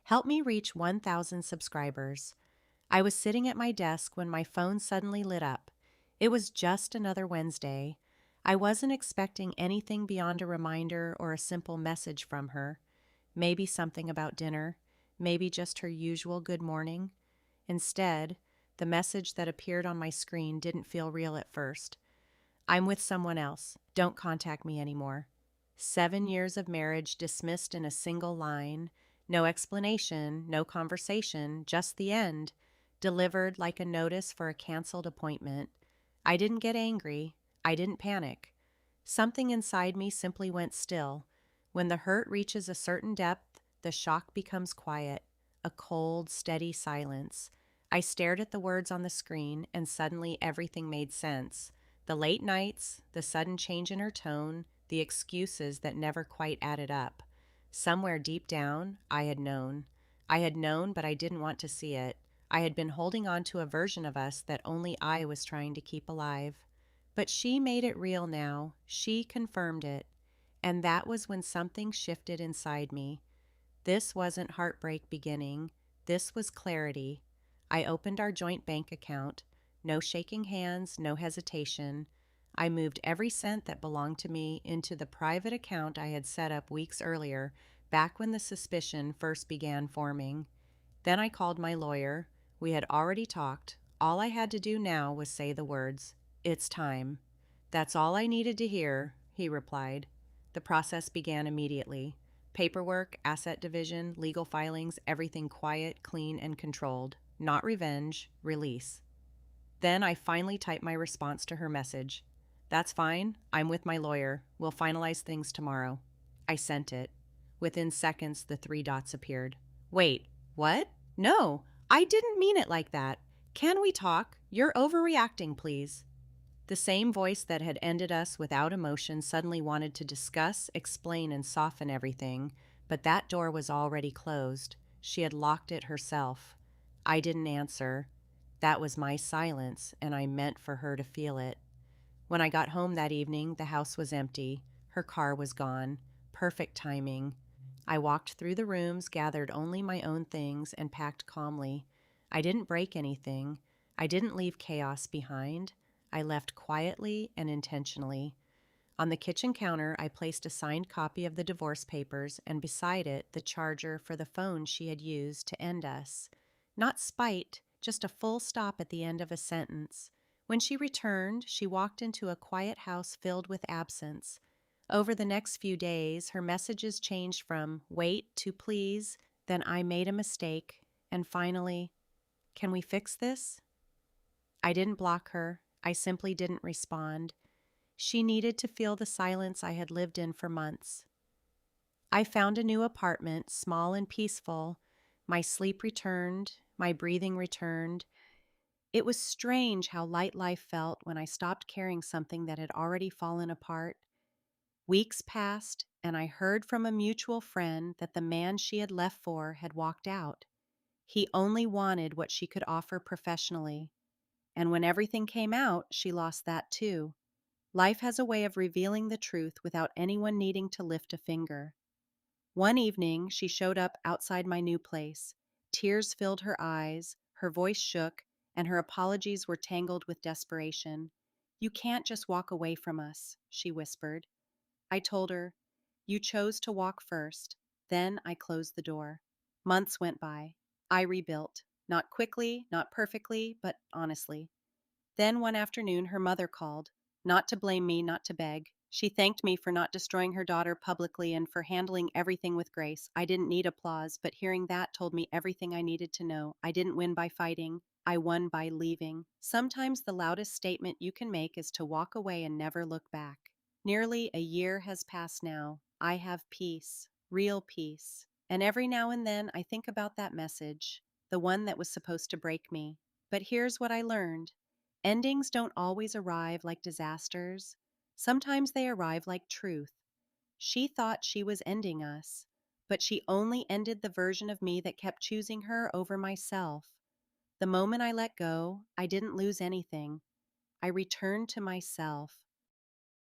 Help me reach 1,000 subscribers. I was sitting at my desk when my phone suddenly lit up. It was just another Wednesday. I wasn't expecting anything beyond a reminder or a simple message from her. Maybe something about dinner, maybe just her usual good morning. Instead, the message that appeared on my screen didn't feel real at first. I'm with someone else. Don't contact me anymore. 7 years of marriage dismissed in a single line. No explanation, no conversation, just the end. Delivered like a notice for a canceled appointment. I didn't get angry. I didn't panic. Something inside me simply went still. When the hurt reaches a certain depth, the shock becomes quiet, a cold, steady silence. I stared at the words on the screen, and suddenly everything made sense. The late nights, the sudden change in her tone, the excuses that never quite added up. Somewhere deep down, I had known. I had known, but I didn't want to see it. I had been holding on to a version of us that only I was trying to keep alive. But she made it real now. She confirmed it. And that was when something shifted inside me. This wasn't heartbreak beginning. This was clarity. I opened our joint bank account. No shaking hands, no hesitation. I moved every cent that belonged to me into the private account I had set up weeks earlier, back when the suspicion first began forming. Then I called my lawyer. We had already talked. All I had to do now was say the words, "It's time." "That's all I needed to hear," he replied. The process began immediately. Paperwork, asset division, legal filings, everything quiet, clean, and controlled. Not revenge, release. Then I finally typed my response to her message. "That's fine. I'm with my lawyer. We'll finalize things tomorrow." I sent it. Within seconds, the three dots appeared. "Wait, what? No, I didn't mean it like that. Can we talk? You're overreacting, please." The same voice that had ended us without emotion suddenly wanted to discuss, explain, and soften everything, but that door was already closed. She had locked it herself. I didn't answer. That was my silence, and I meant for her to feel it. When I got home that evening, the house was empty. Her car was gone. Perfect timing. I walked through the rooms, gathered only my own things, and packed calmly. I didn't break anything. I didn't leave chaos behind. I left quietly and intentionally. On the kitchen counter, I placed a signed copy of the divorce papers, and beside it, the charger for the phone she had used to end us. Not spite, just a full stop at the end of a sentence. When she returned, she walked into a quiet house filled with absence. Over the next few days, her messages changed from "wait" to "please," then "I made a mistake," and finally, "Can we fix this?" I didn't block her. I simply didn't respond. She needed to feel the silence I had lived in for months. I found a new apartment, small and peaceful. My sleep returned, my breathing returned. It was strange how light life felt when I stopped carrying something that had already fallen apart. Weeks passed, and I heard from a mutual friend that the man she had left for had walked out. He only wanted what she could offer professionally. And when everything came out, she lost that too. Life has a way of revealing the truth without anyone needing to lift a finger. One evening, she showed up outside my new place. Tears filled her eyes, her voice shook, and her apologies were tangled with desperation. "You can't just walk away from us," she whispered. I told her, "You chose to walk first." Then I closed the door. Months went by. I rebuilt. Not quickly, not perfectly, but honestly. Then one afternoon, her mother called. Not to blame me, not to beg. She thanked me for not destroying her daughter publicly and for handling everything with grace. I didn't need applause, but hearing that told me everything I needed to know. I didn't win by fighting. I won by leaving. Sometimes the loudest statement you can make is to walk away and never look back. Nearly a year has passed now. I have peace, real peace. And every now and then I think about that message, the one that was supposed to break me. But here's what I learned. Endings don't always arrive like disasters. Sometimes they arrive like truth. She thought she was ending us, but she only ended the version of me that kept choosing her over myself. The moment I let go, I didn't lose anything. I returned to myself.